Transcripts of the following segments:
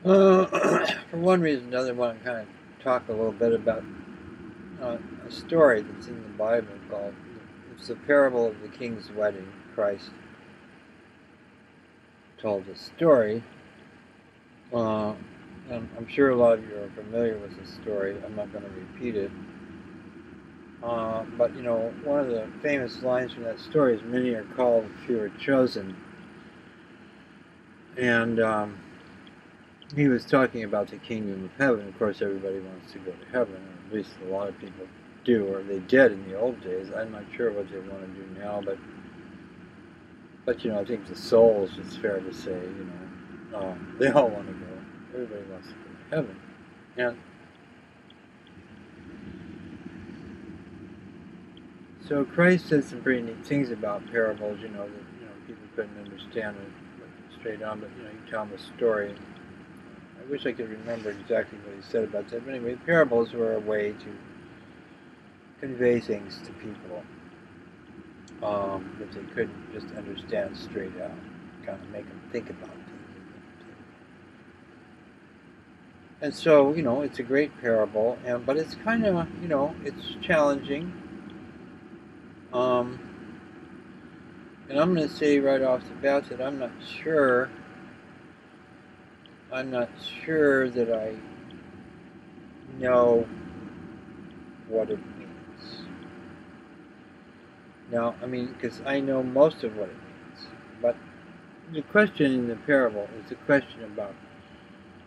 For one reason or another, I want to kind of talk a little bit about a story that's in the Bible called it's the parable of the king's wedding. Christ told a story. Uh, and I'm sure a lot of you are familiar with the story. I'm not going to repeat it. But one of the famous lines from that story is, "Many are called, few are chosen." And he was talking about the kingdom of heaven. Of course, everybody wants to go to heaven, or at least a lot of people do, or they did in the old days. I'm not sure what they want to do now, but I think the souls, it's fair to say, they all want to go. Everybody wants to go to heaven, and so Christ said some pretty neat things about parables. That people couldn't understand it straight on, but you tell them a story. I wish I could remember exactly what he said about that. But anyway, parables were a way to convey things to people that they couldn't just understand straight out, kind of make them think about things. And so, it's a great parable, but it's kind of, it's challenging. Um, and I'm going to say right off the bat that I'm not sure that I know what it means. Now, I mean, because I know most of what it means, but the question in the parable is a question about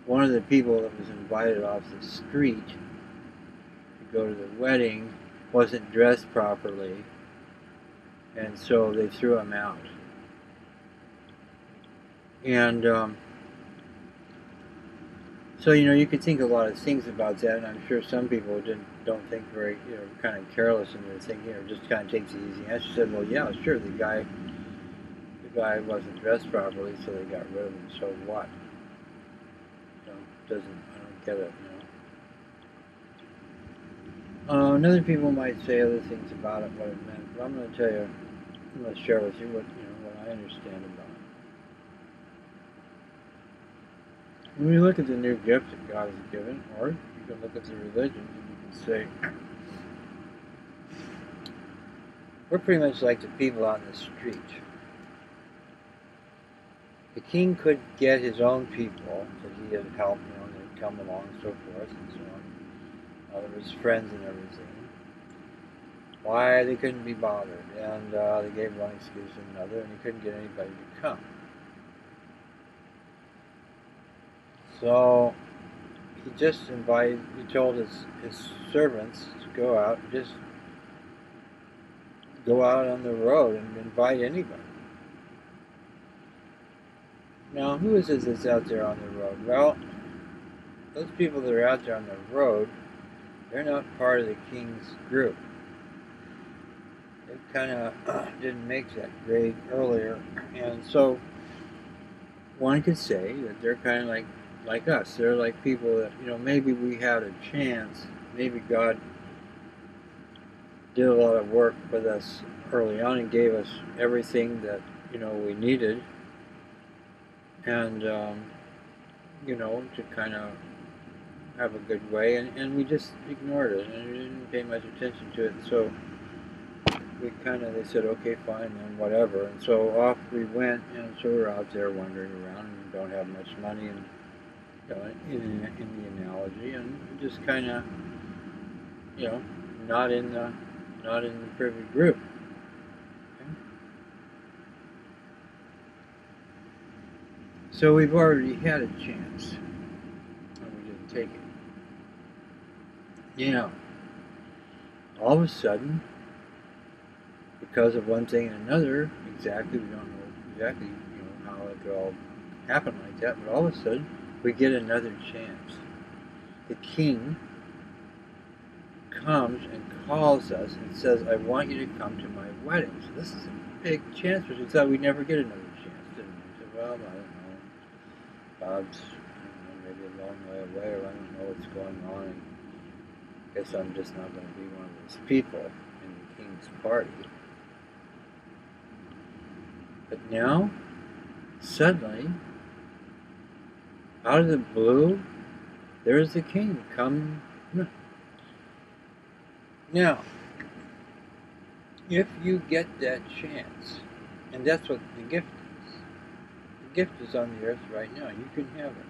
one of the people that was invited off the street to go to the wedding wasn't dressed properly, and so they threw him out. And so you could think a lot of things about that, and I'm sure some people don't think very, kind of careless, and they think, just kind of takes the easy answer. Said, well, yeah, sure, the guy wasn't dressed properly, so they got rid of him. So what? I don't get it. Another people might say other things about it, what it meant, but I'm going to tell you, I'm going to share with you what I understand about it. When you look at the new gift that God has given, or you can look at the religions and you can say, we're pretty much like the people on the street. The king could get his own people that he had helped, they'd come along and so forth and so on. There was friends and everything. Why they couldn't be bothered, and they gave one excuse and another, and he couldn't get anybody to come. So he told his servants to go out, just go out on the road and invite anybody. Now, who is it that's out there on the road? Well, those people that are out there on the road, they're not part of the king's group. They kind of didn't make that grade earlier, and so one could say that they're kind of like us. They're like people that maybe we had a chance. Maybe God did a lot of work with us early on and gave us everything that we needed, and to kind of have a good way, and we just ignored it and we didn't pay much attention to it. So they said, okay, fine, then whatever. And so off we went, and so we're out there wandering around and don't have much money, and in the analogy, and just kind of, you know, not in the perfect group. Okay? So we've already had a chance, and we didn't take it. All of a sudden, because of one thing and another, exactly, we don't know exactly, how it could all happen like that, but all of a sudden, we get another chance. The king comes and calls us and says, I want you to come to my wedding. So this is a big chance, because we thought we'd never get another chance, didn't we? We said, well, I don't know. God's maybe a long way away, or I don't know what's going on. And I guess I'm just not going to be one of those people in the king's party. But now, suddenly, Out of the blue, there's the king. Come. Now, if you get that chance, and that's what the gift is. The gift is on the earth right now. You can have it.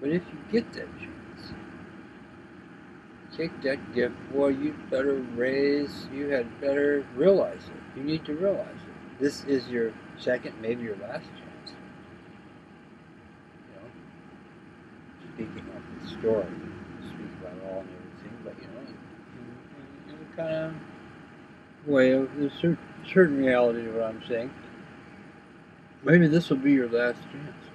But if you get that chance, take that gift, boy, you had better realize it. You need to realize it. This is your second, maybe your last chance. You know, speaking of the story, speak about all and everything, but in kind of way of the certain reality to what I'm saying. Maybe this will be your last chance.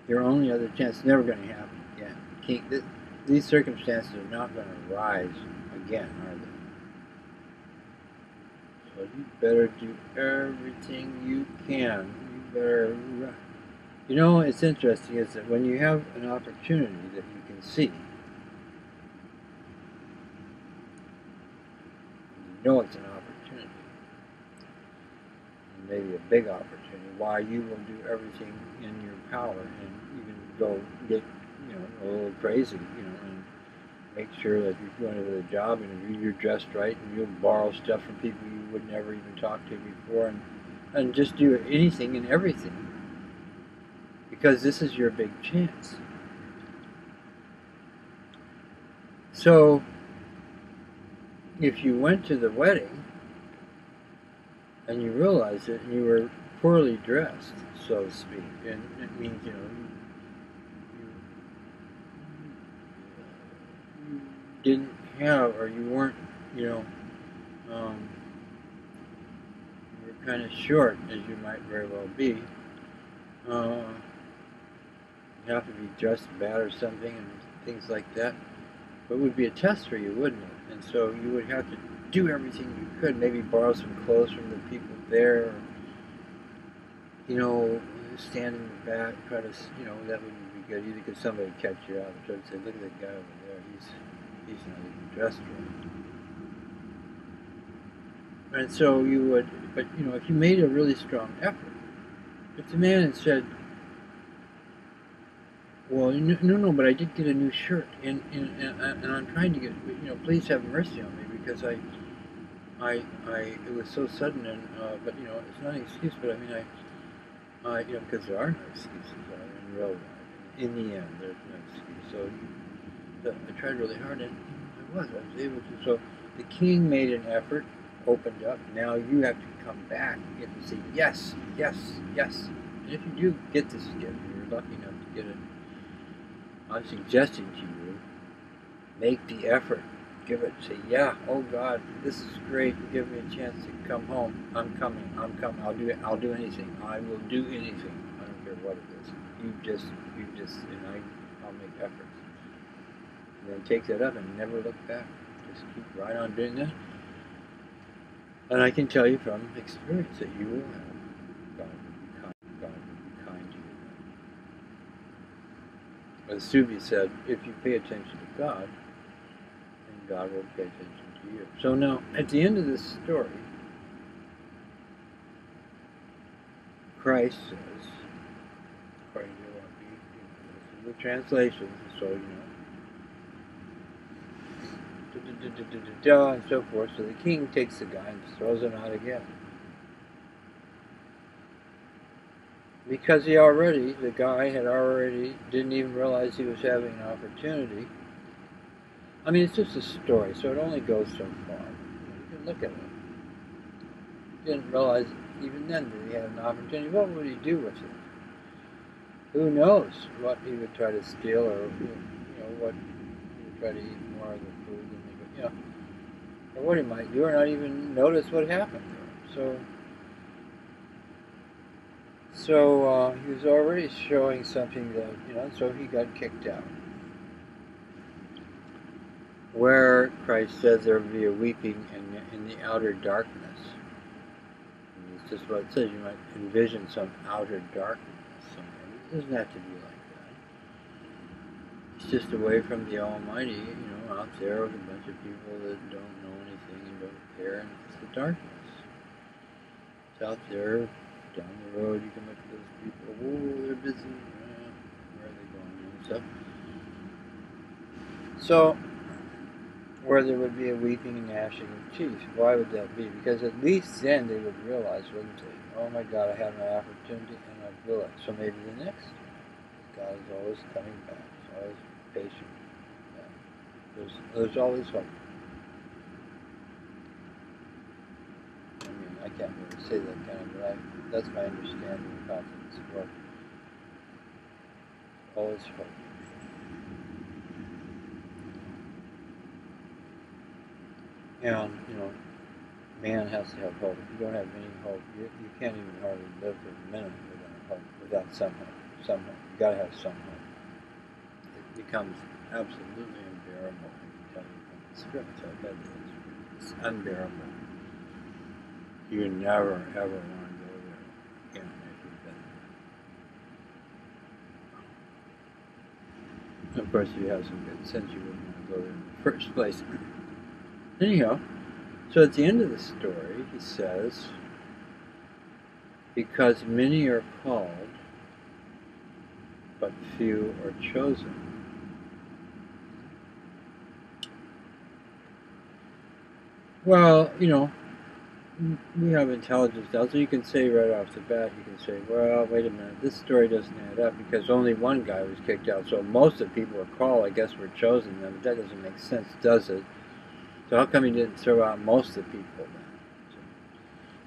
Your only other chance. It's never going to happen again. These circumstances are not going to rise again, are they? So you better do everything you can. You better. You know, it's interesting is that when you have an opportunity that you can see, you know it's an opportunity, and maybe a big opportunity. Why you will do everything in your power and even go get a little crazy, and make sure that you're going to the job interview, you're dressed right, and you'll borrow stuff from people you would never even talk to before, and just do anything and everything, because this is your big chance. So, if you went to the wedding, and you realized it, and you were poorly dressed, so to speak, and it means, you didn't have, or you weren't, you were kind of short, as you might very well be. You have to be dressed bad or something, and things like that. But it would be a test for you, wouldn't it? And so you would have to do everything you could, maybe borrow some clothes from the people there, or, stand in the back, try to, that wouldn't be good either, because somebody would catch you out and try to say, look at that guy over there, he's not even dressed right. And so you would, but if you made a really strong effort, if the man had said, well, no, but I did get a new shirt, and I'm trying to get, please have mercy on me, because it was so sudden, and but it's not an excuse, but I mean, because there are no excuses in real life. In the end, there's no excuse. So I tried really hard, and I was able to. So the king made an effort, opened up. Now you have to come back. You have to say yes, yes, yes. And if you do get this gift, you're lucky enough to get it. I'm suggesting to you, make the effort. Give it. Say, yeah. Oh God, this is great. Give me a chance to come home. I'm coming. I'll do it. I'll do anything. I will do anything. I don't care what it is. You just, and I'll make efforts. And then take that up and never look back. Just keep right on doing that. And I can tell you from experience that you will have God will be kind to you. As Subi said, if you pay attention to God, then God will pay attention to you. So now, at the end of this story, Christ says, according to what the translations, so and so forth. So the king takes the guy and throws him out again. Because the guy didn't even realize he was having an opportunity. I mean, it's just a story, so it only goes so far. You can look at it. He didn't realize even then that he had an opportunity. What would he do with it? Who knows what he would try to steal, or what he would try to eat more of the food than he would, or what he might do, or not even notice what happened there. So he was already showing something that, so he got kicked out. Where Christ says there will be a weeping in the outer darkness. And it's just what it says. You might envision some outer darkness somewhere. It doesn't have to be like that. It's just away from the Almighty, out there with a bunch of people that don't know anything and don't care, and it's the darkness. It's out there, down the road, you can look at those people. Oh, they're busy. Where are they So where there would be a weeping and gnashing of teeth. Why would that be? Because at least then they would realize, wouldn't they? Oh my God, I have my opportunity and I blew it. So maybe the next time. God is always coming back. He's always patient. There's always hope. I mean, I can't really say that kind of, but that's my understanding of how things work. Always hope. And, man has to have hope. If you don't have any hope, you can't even hardly live for a minute without hope, without some hope. Some hope. You gotta have some hope. It becomes absolutely unbearable. I can tell you from experience. I bet it's unbearable. You never ever want to go there again if you've been there. Of course, if you have some good sense, you wouldn't want to go there in the first place. Anyhow, so at the end of the story, he says, because many are called, but few are chosen. Well, we have intelligence now, so you can say right off the bat, you can say, well, wait a minute, this story doesn't add up because only one guy was kicked out, so most of the people were called, I guess, were chosen then, but that doesn't make sense, does it? So how come he didn't throw out most of the people then?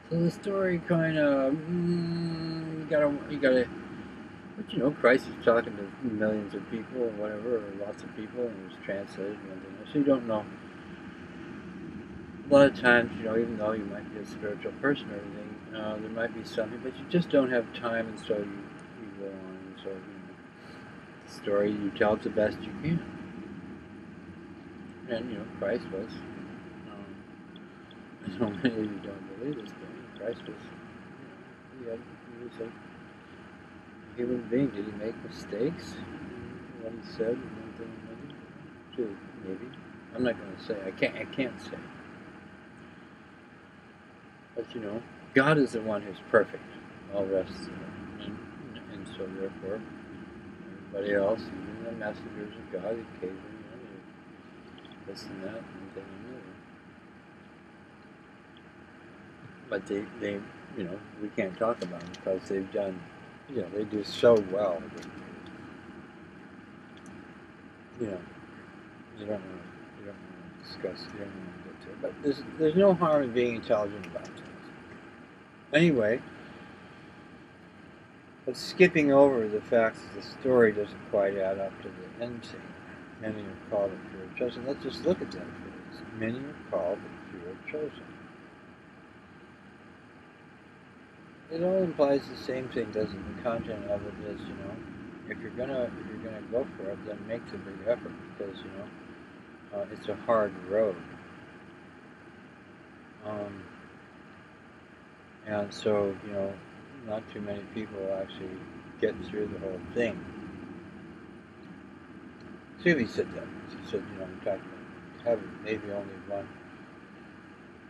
So the story kind of, you gotta, but Christ is talking to millions of people or whatever, or lots of people, and it was translated and everything, so you don't know. A lot of times, even though you might be a spiritual person or everything, there might be something, but you just don't have time, and so you go on, and so, the story you tell it the best you can. And, Christ was, I know many of you don't believe this, but Christ was, he was a human being. Did he make mistakes? What he said, one thing or another? Two, maybe. I'm not going to say, I can't say. But God is the one who's perfect. All rests there. And so therefore, everybody else, even the messengers of God, occasionally, this and that, one thing and another. But they, we can't talk about them because they've done, they do so well. You don't want to discuss, you don't want to get to it. But there's no harm in being intelligent about things. Anyway, but skipping over the fact that the story doesn't quite add up to the end scene. Many are called, but few are chosen. Let's just look at that phrase. Many are called, but few are chosen. It all implies the same thing, doesn't it? The content of it is, if you're gonna go for it, then make the big effort because it's a hard road. And so, not too many people actually get through the whole thing. Suvi said that. She said, we're talking about heaven, maybe only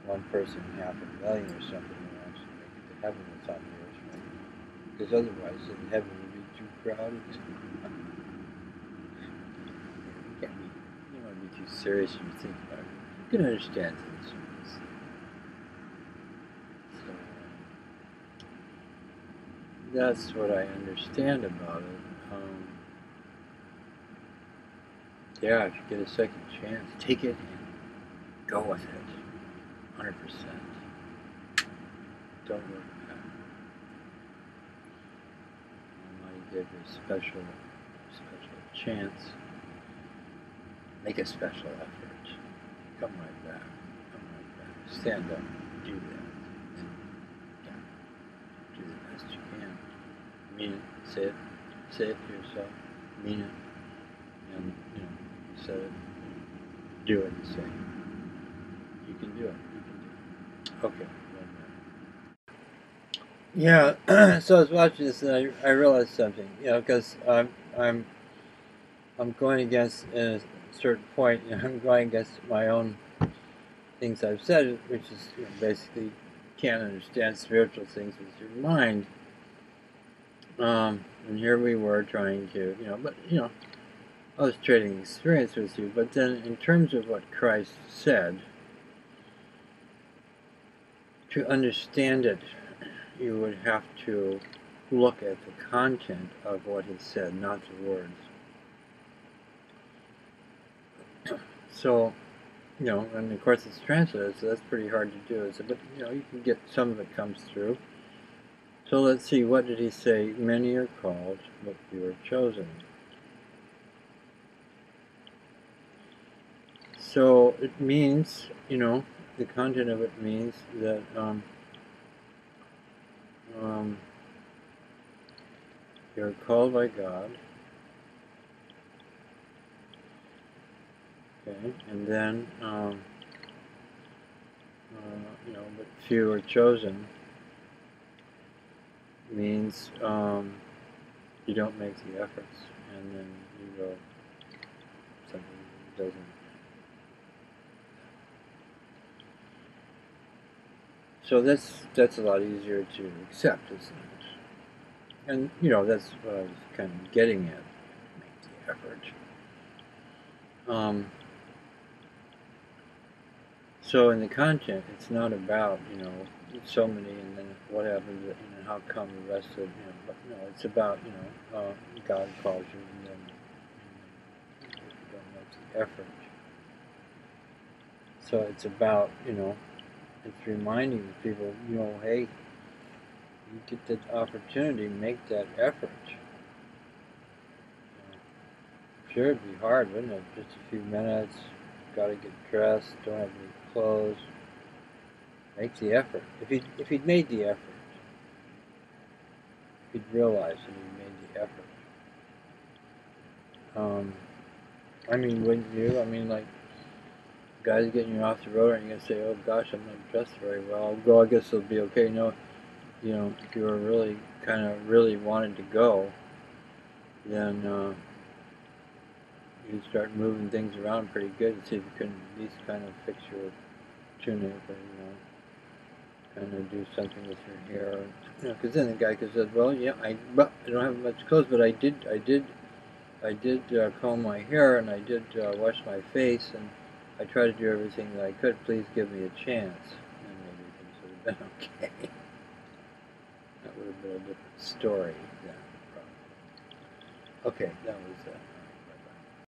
one person in 500,000 or something will actually make it to heaven that's on the earth right now. Because otherwise, in heaven would be too crowded. You don't want to be too serious when you think about it. You can understand things. That's what I understand about it. Yeah, if you get a second chance, take it and go with it. 100%. Don't look back. Almighty gave you a special chance. Make a special effort. Come right back. Stand up. Do that. And do the best you can. Mean it. Say it to yourself. Mean it. And, you said it. Do it. Say it. You can do it. Okay. Yeah. So I was watching this and I realized something. Because I'm going against at a certain point. I'm going against my own things I've said, which is basically can't understand spiritual things with your mind. And here we were trying to, but I was trading experience with you, but then in terms of what Christ said, to understand it, you would have to look at the content of what he said, not the words. So, and of course it's translated, so that's pretty hard to do. But, you can get some of it comes through. So let's see, what did he say? Many are called, but few are chosen. So it means, the content of it means that you're called by God, okay, and then, but few are chosen means you don't make the efforts, and then you go, something doesn't. So that's a lot easier to accept, isn't it? And that's what I was kind of getting at. Make the effort. So in the content, it's not about so many, and then what happens, and how come the rest of but no, it's about God calls you, and then if you don't make the effort. So it's about it's reminding people hey, you get that opportunity, make that effort. Sure, it'd be hard, wouldn't it? Just a few minutes, got to get dressed, don't have any clothes. Make the effort. If he'd made the effort, he'd realize that he made the effort. I mean, wouldn't you? I mean, like, guys getting you off the road, and you're gonna say, "Oh gosh, I'm not dressed very well." Well, I guess it'll be okay. No, if you were really really wanted to go, then you'd start moving things around pretty good and see if you can at least kind of fix your tunic, or kind of do something with your hair. Because then the guy could say, "Well, yeah, I don't have much clothes, but I did comb my hair, and I did wash my face, and I tried to do everything that I could. Please give me a chance." And maybe things would have been okay. That would have been a different story then, probably. Okay, that was